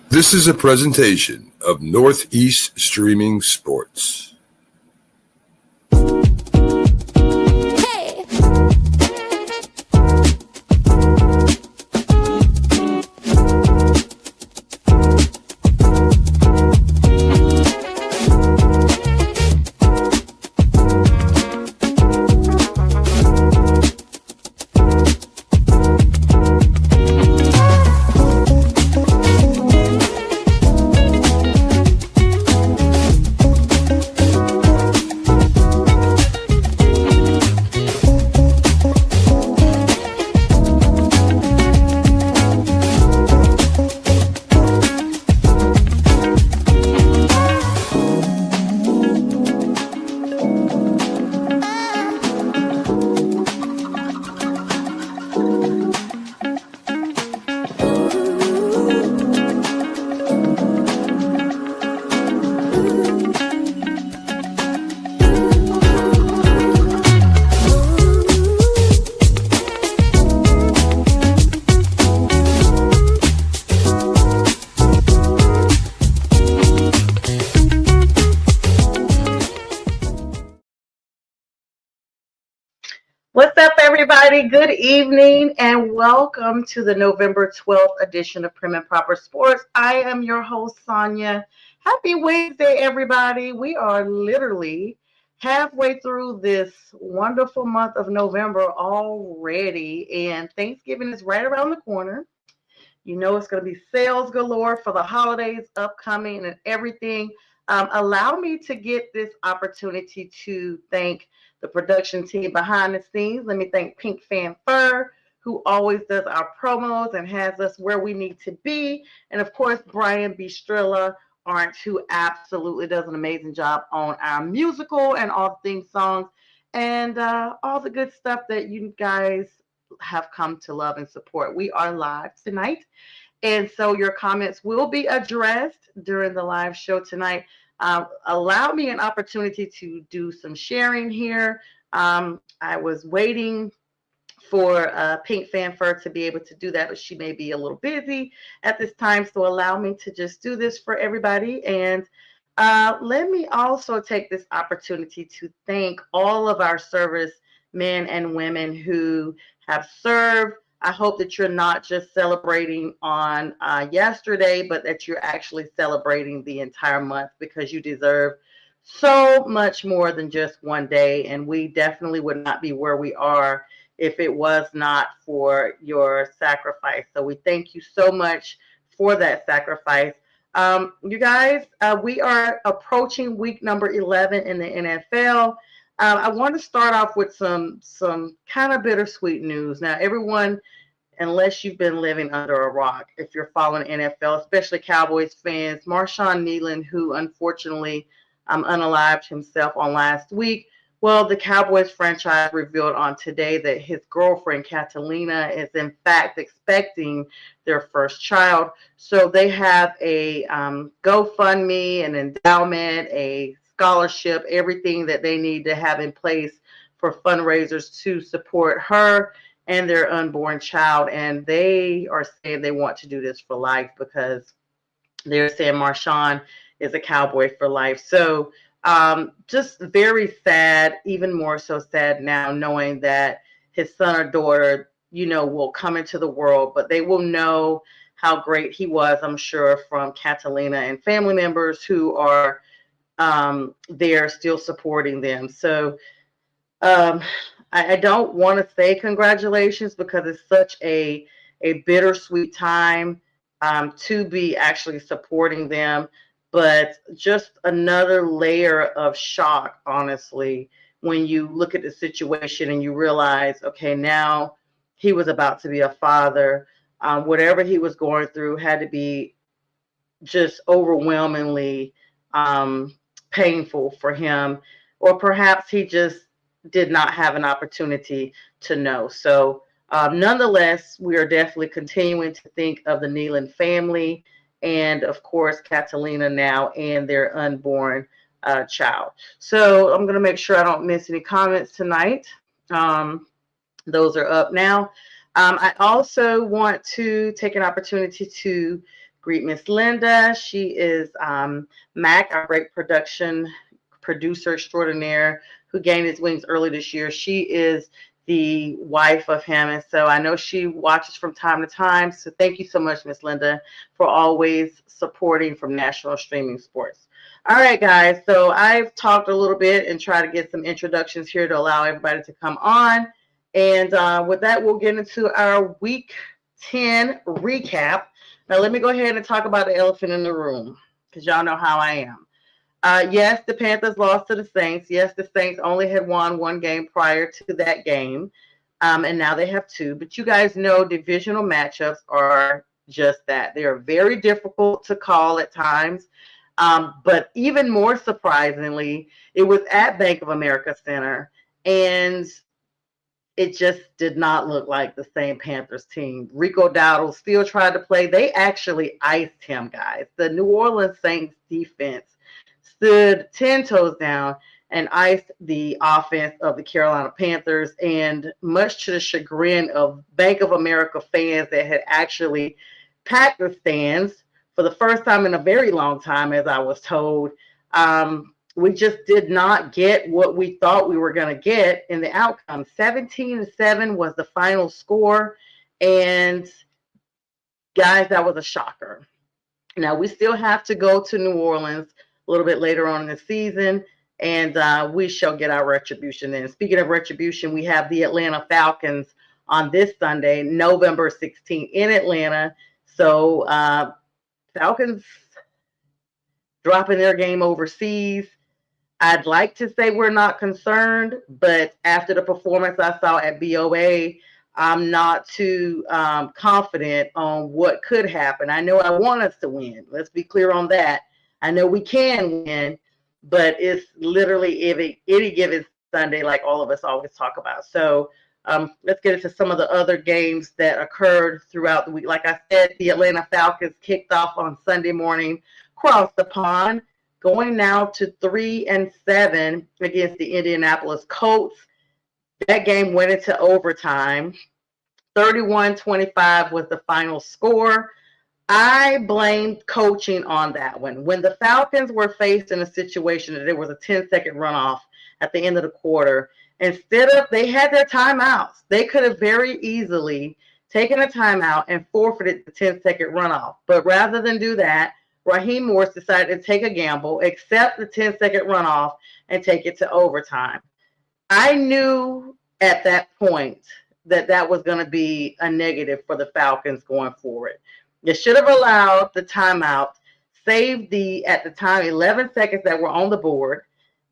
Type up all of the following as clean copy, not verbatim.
This is a presentation of Northeast Streaming Sports. What's up, everybody? Good evening and welcome to the November 12th edition of Prim and Proper Sports. I am your host, Sonia. Happy Wednesday, everybody. We are literally halfway through this wonderful month of November already, and Thanksgiving is right around the corner. You know it's going to be sales galore for the holidays upcoming and everything. Allow me to get this opportunity to thank the production team behind the scenes. Let me thank Pink Fan Fur, who always does our promos and has us where we need to be. And of course, Brian Bistrilla, who absolutely does an amazing job on our musical and all things songs and all the good stuff that you guys have come to love and support. We are live tonight, and so your comments will be addressed during the live show tonight. Allow me an opportunity to do some sharing here. I was waiting for Pink Fanfur to be able to do that, but she may be a little busy at this time, so allow me to just do this for everybody. And let me also take this opportunity to thank all of our service men and women who have served. I hope that you're not just celebrating on yesterday, but that you're actually celebrating the entire month, because you deserve so much more than just one day. And we definitely would not be where we are if it was not for your sacrifice. So we thank you so much for that sacrifice. You guys, we are approaching week number 11 in the NFL. I want to start off with some kind of bittersweet news. Now, everyone, unless you've been living under a rock, if you're following NFL, especially Cowboys fans, Marshawn Kneeland, who unfortunately unalived himself on last week. Well, the Cowboys franchise revealed on today that his girlfriend, Catalina, is in fact expecting their first child. So they have a GoFundMe, an endowment, a scholarship, everything that they need to have in place for fundraisers to support her and their unborn child. And they are saying they want to do this for life, because they're saying Marshawn is a Cowboy for life. So just very sad, even more so sad now, knowing that his son or daughter, will come into the world, but they will know how great he was, I'm sure, from Catalina and family members who are there still supporting them. So I don't want to say congratulations, because it's such a bittersweet time to be actually supporting them. But just another layer of shock, honestly, when you look at the situation and you realize, okay, now he was about to be a father. Whatever he was going through had to be just overwhelmingly painful for him, or perhaps he just did not have an opportunity to know. So nonetheless, we are definitely continuing to think of the Kneeland family, and of course Catalina now and their unborn child. So I'm going to make sure I don't miss any comments tonight. Those are up now. I also want to take an opportunity to greet Miss Linda. She is Mac, our great producer extraordinaire who gained his wings early this year. She is the wife of him, and so I know she watches from time to time. So thank you so much, Miss Linda, for always supporting from National Streaming Sports. All right, guys. So I've talked a little bit and try to get some introductions here to allow everybody to come on. And with that, we'll get into our Week 10 recap. Now, let me go ahead and talk about the elephant in the room because y'all know how I am. Yes, the Panthers lost to the Saints. Yes, the Saints only had won one game prior to that game, and now they have two. But you guys know divisional matchups are just that. They are very difficult to call at times. But even more surprisingly, it was at Bank of America Center, and it just did not look like the same Panthers team. Rico Dowdle still tried to play. They actually iced him, guys. The New Orleans Saints defense stood 10 toes down and iced the offense of the Carolina Panthers. And much to the chagrin of Bank of America fans that had actually packed the stands for the first time in a very long time, as I was told, we just did not get what we thought we were going to get in the outcome. 17-7 was the final score. And guys, that was a shocker. Now, we still have to go to New Orleans a little bit later on in the season, and we shall get our retribution then. Speaking of retribution, we have the Atlanta Falcons on this Sunday, November 16th in Atlanta. So Falcons dropping their game overseas. I'd like to say we're not concerned, but after the performance I saw at BOA, I'm not too confident on what could happen. I know I want us to win. Let's be clear on that. I know we can win, but it's literally any given Sunday, like all of us always talk about. So let's get into some of the other games that occurred throughout the week. Like I said, the Atlanta Falcons kicked off on Sunday morning, across the pond, going now to 3-7 against the Indianapolis Colts. That game went into overtime. 31-25 was the final score. I blamed coaching on that one. When the Falcons were faced in a situation that there was a 10-second runoff at the end of the quarter, instead of, they had their timeouts. They could have very easily taken a timeout and forfeited the 10-second runoff. But rather than do that, Raheem Morris decided to take a gamble, accept the 10-second runoff, and take it to overtime. I knew at that point that that was going to be a negative for the Falcons going forward. They should have allowed the timeout, saved the, at the time, 11 seconds that were on the board,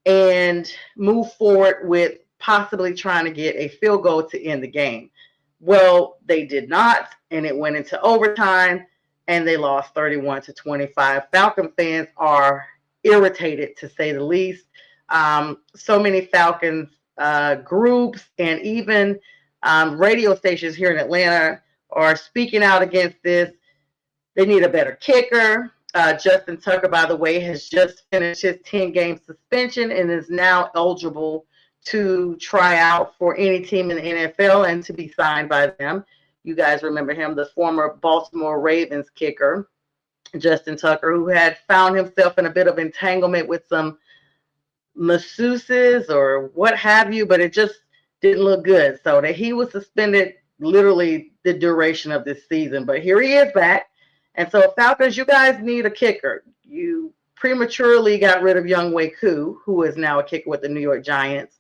and move forward with possibly trying to get a field goal to end the game. Well, they did not, and it went into overtime, and they lost 31-25. Falcon fans are irritated, to say the least. So many Falcons groups and even radio stations here in Atlanta are speaking out against this. They need a better kicker. Justin Tucker, by the way, has just finished his 10-game suspension and is now eligible to try out for any team in the NFL and to be signed by them. You guys remember him, the former Baltimore Ravens kicker, Justin Tucker, who had found himself in a bit of entanglement with some masseuses or what have you, but it just didn't look good. So that he was suspended literally the duration of this season. But here he is back. And so, Falcons, you guys need a kicker. You prematurely got rid of Young Wei Koo, who is now a kicker with the New York Giants.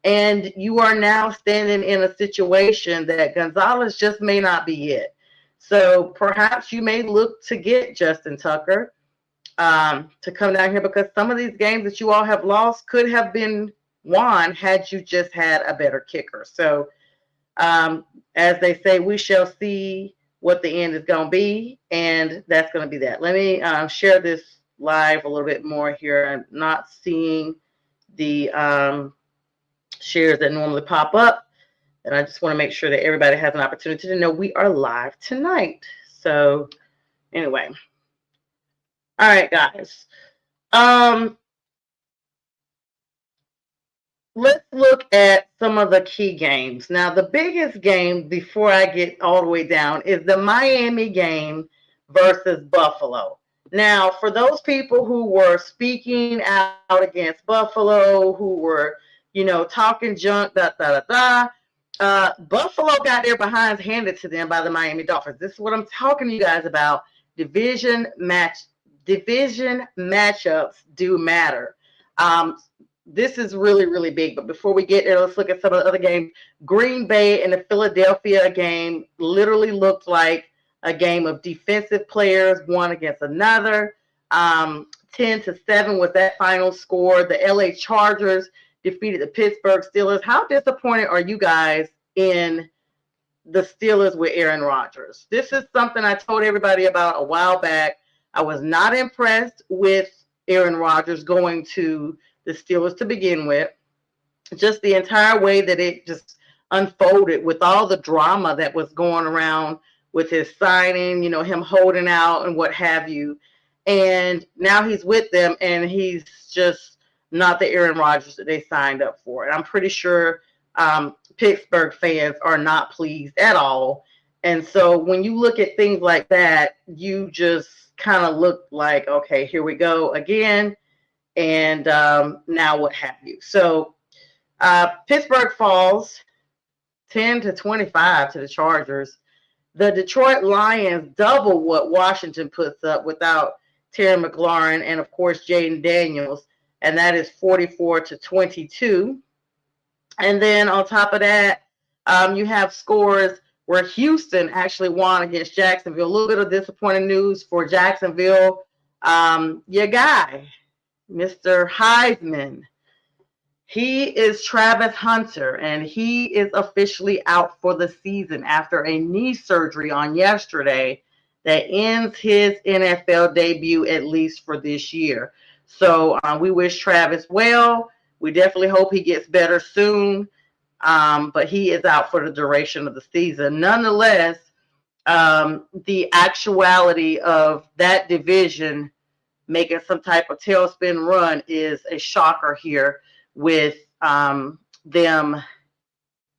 And you are now standing in a situation that Gonzalez just may not be it. So perhaps you may look to get Justin Tucker to come down here, because some of these games that you all have lost could have been won had you just had a better kicker. So as they say, we shall see what the end is going to be, and that's going to be that. Let me share this live a little bit more here. I'm not seeing the shares that normally pop up, and I just want to make sure that everybody has an opportunity to know we are live tonight. So anyway, all right, guys. Let's look at some of the key games. Now, the biggest game before I get all the way down is the Miami game versus Buffalo. Now, for those people who were speaking out against Buffalo, who were, talking junk, Buffalo got their behinds handed to them by the Miami Dolphins. This is what I'm talking to you guys about. Division matchups do matter. This is really, really big. But before we get there, let's look at some of the other games. Green Bay and the Philadelphia game literally looked like a game of defensive players, one against another. 10-7 was that final score. The LA Chargers defeated the Pittsburgh Steelers. How disappointed are you guys in the Steelers with Aaron Rodgers? This is something I told everybody about a while back. I was not impressed with Aaron Rodgers going to the Steelers to begin with. Just the entire way that it just unfolded with all the drama that was going around with his signing, him holding out and what have you. And now he's with them, and he's just not the Aaron Rodgers that they signed up for. And I'm pretty sure Pittsburgh fans are not pleased at all. And so when you look at things like that, you just kind of look like, okay, here we go again. And now what have you. So Pittsburgh falls 10-25 to the Chargers. The Detroit Lions double what Washington puts up without Terry McLaurin and, of course, Jaden Daniels. And that is 44-22. And then on top of that, you have scores where Houston actually won against Jacksonville. A little bit of disappointing news for Jacksonville. Your guy, Mr. Heisman, he is Travis Hunter, and he is officially out for the season after a knee surgery on yesterday that ends his NFL debut, at least for this year. So we wish Travis well. We definitely hope he gets better soon, but he is out for the duration of the season. Nonetheless, the actuality of that division making some type of tailspin run is a shocker here, with them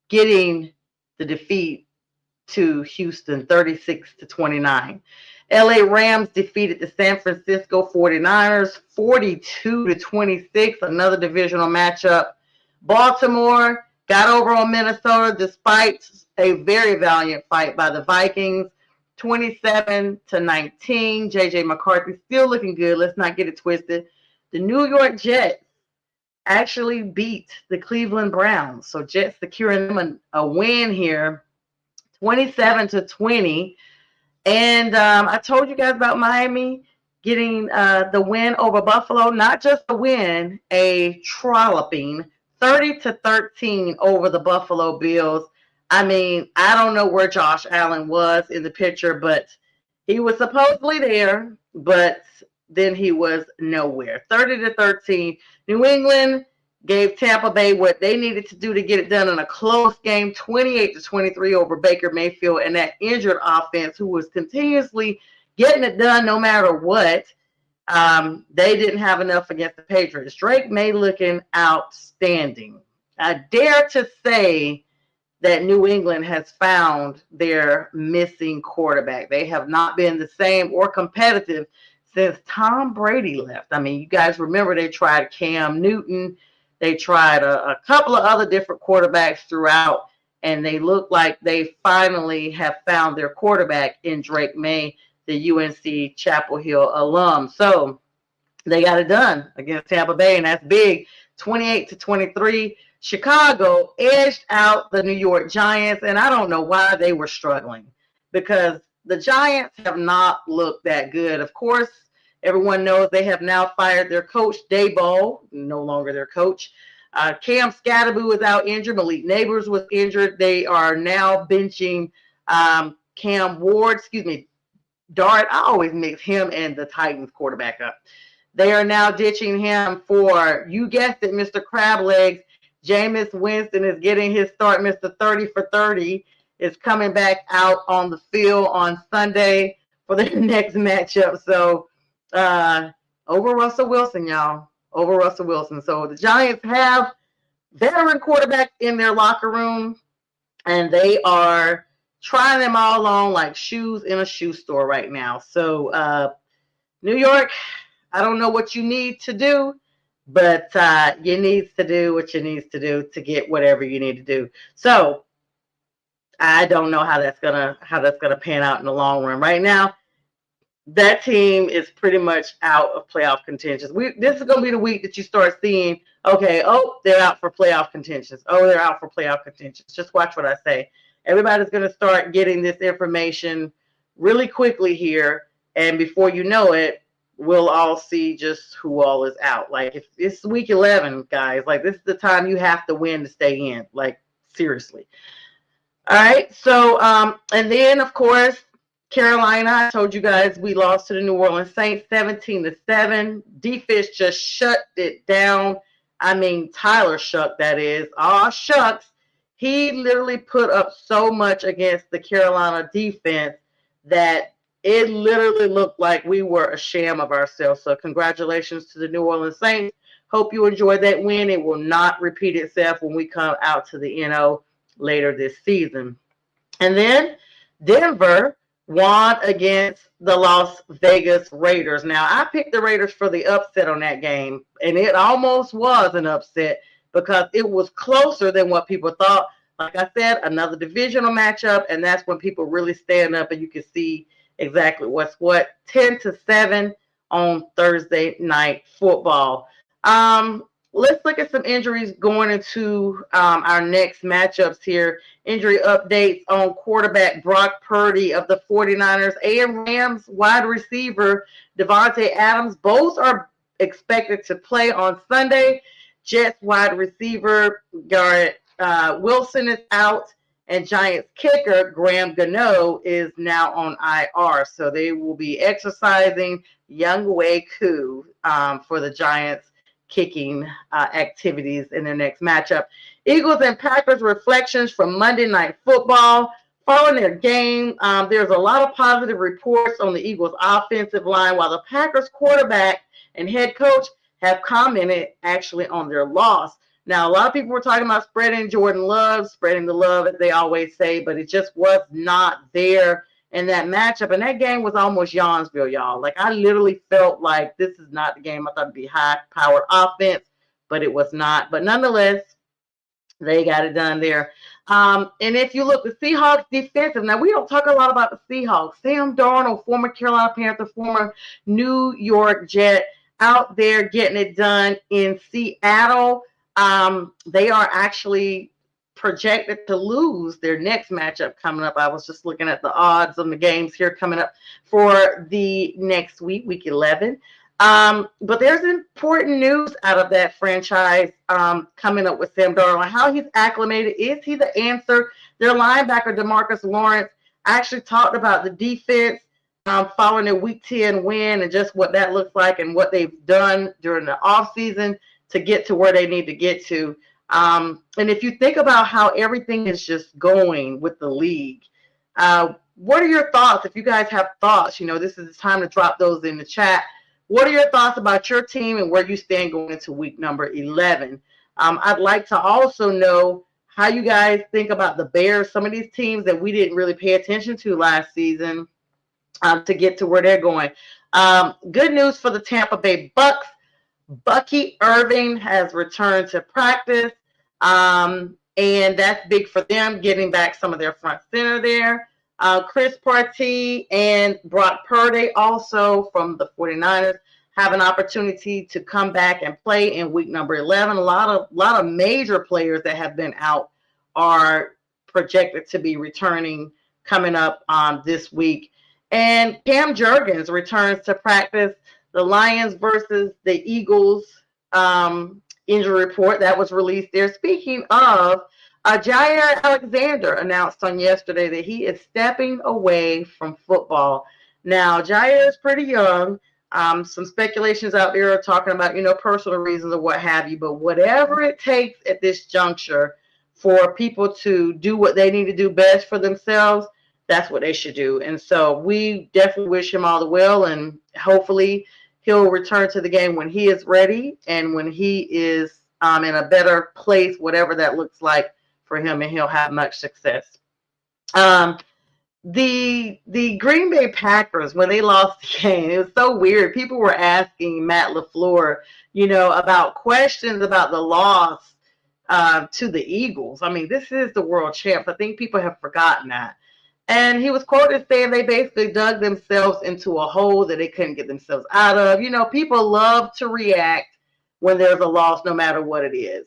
getting the defeat to Houston 36-29. LA Rams defeated the San Francisco 49ers 42-26, another divisional matchup. Baltimore got over on Minnesota despite a very valiant fight by the Vikings, 27-19. JJ McCarthy still looking good. Let's not get it twisted. The New York Jets actually beat the Cleveland Browns. So Jets securing them a win here, 27-20. And I told you guys about Miami getting the win over Buffalo. Not just a win, a trolloping, 30-13 over the Buffalo Bills. I mean, I don't know where Josh Allen was in the picture, but he was supposedly there, but then he was nowhere. 30-13. New England gave Tampa Bay what they needed to do to get it done in a close game, 28-23 over Baker Mayfield and that injured offense who was continuously getting it done no matter what. They didn't have enough against the Patriots. Drake May looking outstanding. I dare to say that New England has found their missing quarterback. They have not been the same or competitive since Tom Brady left. I mean, you guys remember they tried Cam Newton. They tried a couple of other different quarterbacks throughout, and they look like they finally have found their quarterback in Drake May, the UNC Chapel Hill alum. So they got it done against Tampa Bay, and that's big, 28-23. Chicago edged out the New York Giants, and I don't know why they were struggling, because the Giants have not looked that good. Of course, everyone knows they have now fired their coach, Daboll, no longer their coach. Cam Scatterboo is out injured. Malik Neighbors was injured. They are now benching Cam Ward, Dart. I always mix him and the Titans quarterback up. They are now ditching him for, you guessed it, Mr. Crab Legs. Jameis Winston is getting his start. Mr. 30 for 30 is coming back out on the field on Sunday for the next matchup. So over Russell Wilson, y'all. Over Russell Wilson. So the Giants have veteran quarterback in their locker room, and they are trying them all on like shoes in a shoe store right now. So New York, I don't know what you need to do, but you need to do what you need to do to get whatever you need to do. So I don't know how that's gonna pan out in the long run. Right now, that team is pretty much out of playoff contention. This is going to be the week that you start seeing, okay, they're out for playoff contentions. Oh, they're out for playoff contentions. Just watch what I say. Everybody's going to start getting this information really quickly here. And before you know it, we'll all see just who all is out. Like, if it's week 11, guys, like, this is the time you have to win to stay in. Like, seriously. All right. So, and then, of course, Carolina, I told you guys we lost to the New Orleans Saints 17-7. Defense just shut it down. I mean, Tyler Shuck, that is. Aw, shucks. He literally put up so much against the Carolina defense that it literally looked like we were a sham of ourselves. So congratulations to the New Orleans Saints. Hope you enjoyed that win. It will not repeat itself when we come out to the NO later this season. And then Denver won against the Las Vegas Raiders. Now, I picked the Raiders for the upset on that game, and it almost was an upset because it was closer than what people thought. Like I said, another divisional matchup, and that's when people really stand up and you can see exactly what's what. 10-7 on Thursday Night Football. Let's look at some injuries going into our next matchups here. Injury updates on quarterback Brock Purdy of the 49ers and Rams wide receiver Devontae Adams. Both are expected to play on Sunday. Jets wide receiver Garrett Wilson is out, and Giants kicker Graham Gano is now on IR. So they will be exercising Younghoe Koo for the Giants kicking activities in their next matchup. Eagles and Packers reflections from Monday Night Football. Following their game, there's a lot of positive reports on the Eagles' offensive line, while the Packers quarterback and head coach have commented actually on their loss. Now, a lot of people were talking about spreading the love, as they always say, but it just was not there in that matchup. And that game was almost Yawnsville, y'all. Like, I literally felt like this is not the game I thought it'd be high-powered offense, but it was not. But nonetheless, they got it done there. And if you look, the Seahawks defensive, now we don't talk a lot about the Seahawks. Sam Darnold, former Carolina Panther, former New York Jet, out there getting it done in Seattle. They are actually projected to lose their next matchup coming up. I was just looking at the odds on the games here coming up for the next week, week 11. But there's important news out of that franchise coming up with Sam Darnold. How he's acclimated. Is he the answer? Their linebacker, DeMarcus Lawrence, actually talked about the defense following their Week 10 win and just what that looks like and what they've done during the offseason to get to where they need to get to. And if you think about how everything is just going with the league, what are your thoughts? If you guys have thoughts, this is the time to drop those in the chat. What are your thoughts about your team and where you stand going into week number 11? I'd like to also know how you guys think about the Bears, some of these teams that we didn't really pay attention to last season to get to where they're going. Good news for the Tampa Bay Bucks. Bucky Irving has returned to practice, and that's big for them, getting back some of their front center there. Chris Partee and Brock Purdy, also from the 49ers, have an opportunity to come back and play in week number 11. A lot of major players that have been out are projected to be returning coming up this week. And Cam Jurgens returns to practice. The Lions versus the Eagles injury report that was released there. Speaking of, Jair Alexander announced on yesterday that he is stepping away from football. Now, Jair is pretty young. Some speculations out there are talking about, personal reasons or what have you. But whatever it takes at this juncture for people to do what they need to do best for themselves, that's what they should do. And so we definitely wish him all the well, and hopefully he'll return to the game when he is ready and when he is in a better place, whatever that looks like for him, and he'll have much success. the Green Bay Packers, when they lost the game, it was so weird. People were asking Matt LaFleur, about questions about the loss to the Eagles. I mean, this is the world champs. I think people have forgotten that. And he was quoted saying they basically dug themselves into a hole that they couldn't get themselves out of. People love to react when there's a loss, no matter what it is.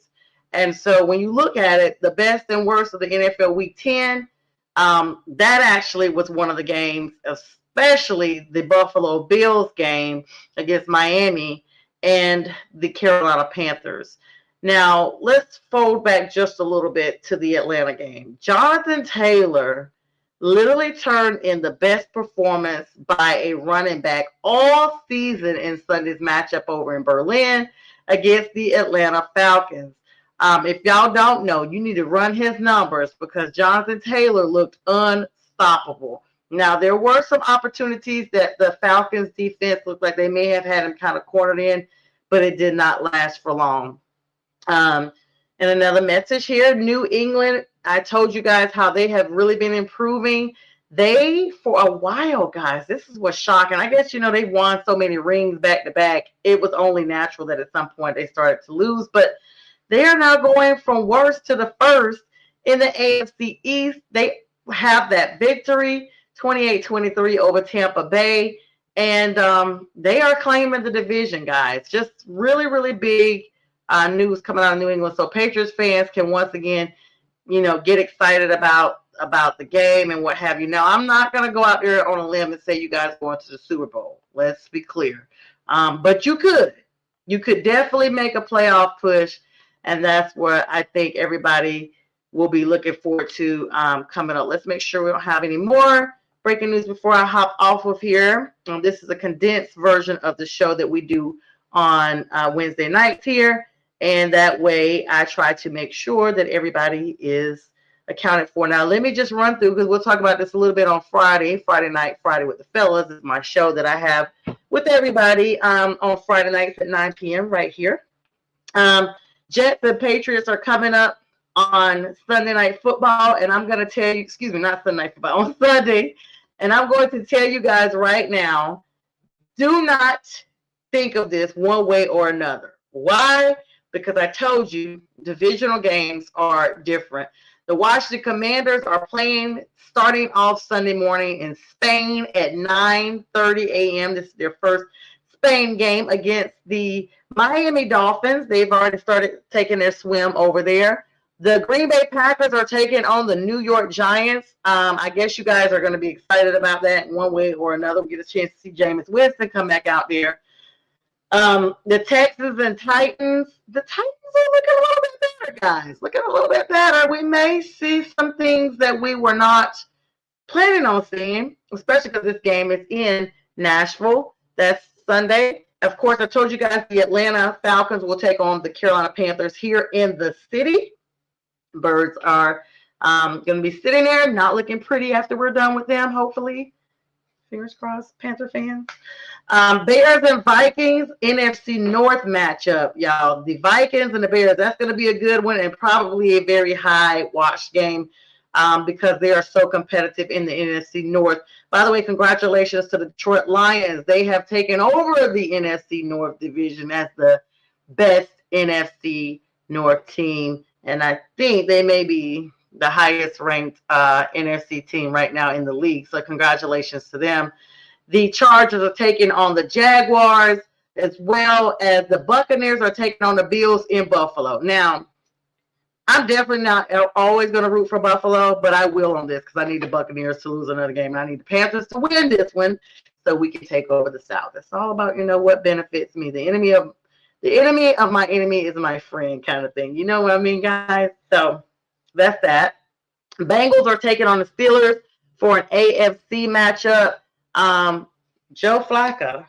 And so when you look at it, the best and worst of the NFL Week 10, that actually was one of the games, especially the Buffalo Bills game against Miami and the Carolina Panthers. Now, let's fold back just a little bit to the Atlanta game. Jonathan Taylor literally turned in the best performance by a running back all season in Sunday's matchup over in Berlin against the Atlanta Falcons. If y'all don't know, you need to run his numbers because Jonathan Taylor looked unstoppable. Now, there were some opportunities that the Falcons defense looked like they may have had him kind of cornered in, but it did not last for long. And another message here, New England, I told you guys how they have really been improving. They, for a while, guys, this is what's shocking. I guess, they've won so many rings back to back. It was only natural that at some point they started to lose, but they are now going from worst to the first in the AFC East. They have that victory, 28-23 over Tampa Bay, and they are claiming the division, guys. Just really, really big news coming out of New England. So Patriots fans can once again, get excited about the game and what have you. Now, I'm not going to go out there on a limb and say you guys going to the Super Bowl. Let's be clear. But you could. You could definitely make a playoff push. And that's what I think everybody will be looking forward to coming up. Let's make sure we don't have any more breaking news before I hop off of here. This is a condensed version of the show that we do on Wednesday nights here. And that way I try to make sure that everybody is accounted for. Now, let me just run through because we'll talk about this a little bit on Friday night, Friday with the Fellas. This is my show that I have with everybody on Friday nights at 9 p.m. right here. Jets and Patriots are coming up on Sunday Night Football, and I'm going to tell you, not Sunday Night Football, on Sunday, and I'm going to tell you guys right now, do not think of this one way or another. Why? Because I told you divisional games are different. The Washington Commanders are playing starting off Sunday morning in Spain at 9:30 a.m. This is their first Spain game against the Miami Dolphins. They've already started taking their swim over there. The Green Bay Packers are taking on the New York Giants. I guess you guys are going to be excited about that in one way or another. We get a chance to see Jameis Winston come back out there. The Texans and Titans. The Titans are looking a little bit better, guys. Looking a little bit better. We may see some things that we were not planning on seeing, especially because this game is in Nashville. That's Sunday. Of course, I told you guys the Atlanta Falcons will take on the Carolina Panthers here in the city. Birds are going to be sitting there, not looking pretty after we're done with them, hopefully. Fingers crossed, Panther fans. Bears and Vikings, NFC North matchup, y'all. The Vikings and the Bears, that's going to be a good one and probably a very high-watched game because they are so competitive in the NFC North. By the way, congratulations to the Detroit Lions. They have taken over the NFC North division as the best NFC North team, and I think they may be the highest ranked NFC team right now in the league. So congratulations to them. The Chargers are taking on the Jaguars, as well as the Buccaneers are taking on the Bills in Buffalo. Now, I'm definitely not always going to root for Buffalo, but I will on this because I need the Buccaneers to lose another game. And I need the Panthers to win this one so we can take over the South. It's all about, what benefits me. The enemy of my enemy is my friend kind of thing. You know what I mean, guys? So that's that. Bengals are taking on the Steelers for an AFC matchup. Joe Flacco.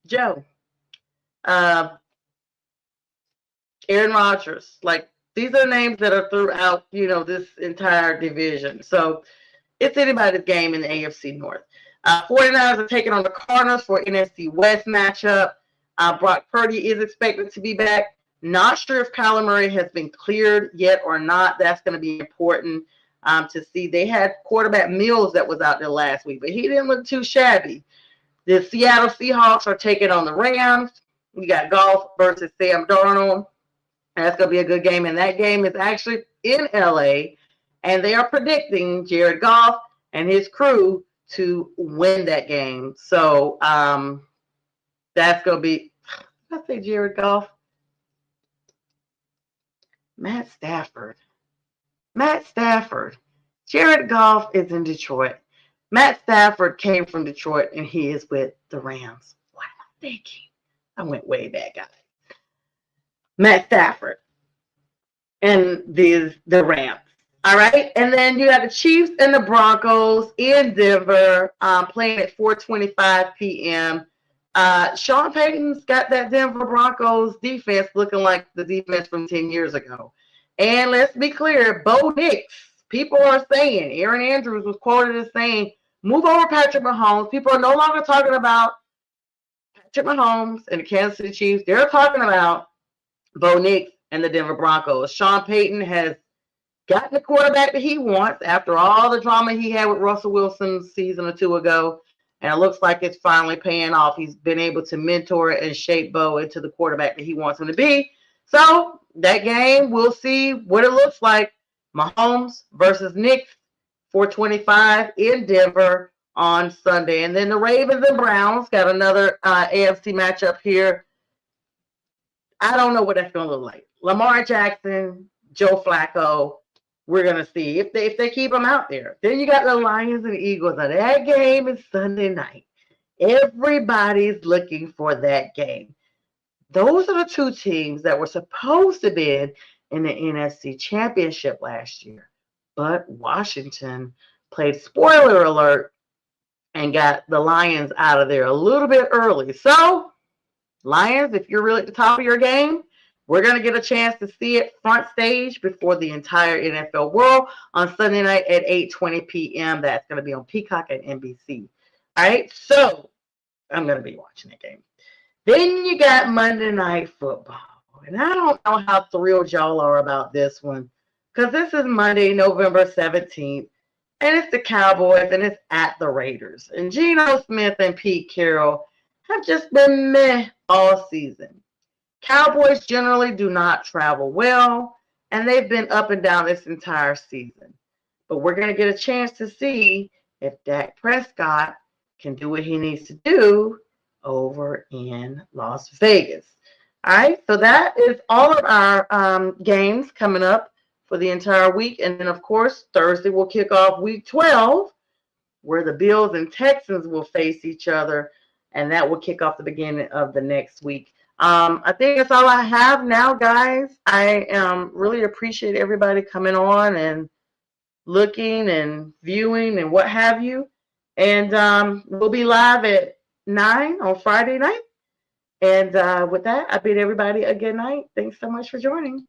Joe. Aaron Rodgers. These are names that are throughout, this entire division. So it's anybody's game in the AFC North. 49ers are taking on the Cardinals for NFC West matchup. Brock Purdy is expected to be back. Not sure if Kyler Murray has been cleared yet or not. That's going to be important. to see. They had quarterback Mills that was out there last week, but he didn't look too shabby. The Seattle Seahawks are taking on the Rams. We got Goff versus Sam Darnold. That's going to be a good game. And that game is actually in LA. And they are predicting Jared Goff and his crew to win that game. So that's going to be, I say Jared Goff. Matt Stafford. Jared Goff is in Detroit. Matt Stafford came from Detroit, and he is with the Rams. What am I thinking? I went way back, guys. Matt Stafford and the Rams. All right. And then you have the Chiefs and the Broncos in Denver playing at 4:25 p.m. Sean Payton's got that Denver Broncos defense looking like the defense from 10 years ago. And let's be clear, Bo Nix, people are saying, Aaron Andrews was quoted as saying, move over Patrick Mahomes. People are no longer talking about Patrick Mahomes and the Kansas City Chiefs. They're talking about Bo Nix and the Denver Broncos. Sean Payton has gotten the quarterback that he wants after all the drama he had with Russell Wilson season or two ago. And it looks like it's finally paying off. He's been able to mentor and shape Bo into the quarterback that he wants him to be. So that game, we'll see what it looks like. Mahomes versus Nix, 4:25 in Denver on Sunday. And then the Ravens and Browns got another AFC matchup here. I don't know what that's going to look like. Lamar Jackson, Joe Flacco. We're going to see if they keep them out there. Then you got the Lions and Eagles. Now, that game is Sunday night. Everybody's looking for that game. Those are the two teams that were supposed to be in the NFC Championship last year. But Washington played spoiler alert and got the Lions out of there a little bit early. So, Lions, if you're really at the top of your game, we're going to get a chance to see it front stage before the entire NFL world on Sunday night at 8:20 p.m. That's going to be on Peacock and NBC. All right, so I'm going to be watching that game. Then you got Monday Night Football. And I don't know how thrilled y'all are about this one because this is Monday, November 17th, and it's the Cowboys and it's at the Raiders. And Geno Smith and Pete Carroll have just been meh all season. Cowboys generally do not travel well, and they've been up and down this entire season. But we're going to get a chance to see if Dak Prescott can do what he needs to do over in Las Vegas. All right, so that is all of our games coming up for the entire week. And then, of course, Thursday will kick off week 12, where the Bills and Texans will face each other, and that will kick off the beginning of the next week. I think that's all I have now, guys. I really appreciate everybody coming on and looking and viewing and what have you. And we'll be live at 9 on Friday night. And with that, I bid everybody a good night. Thanks so much for joining.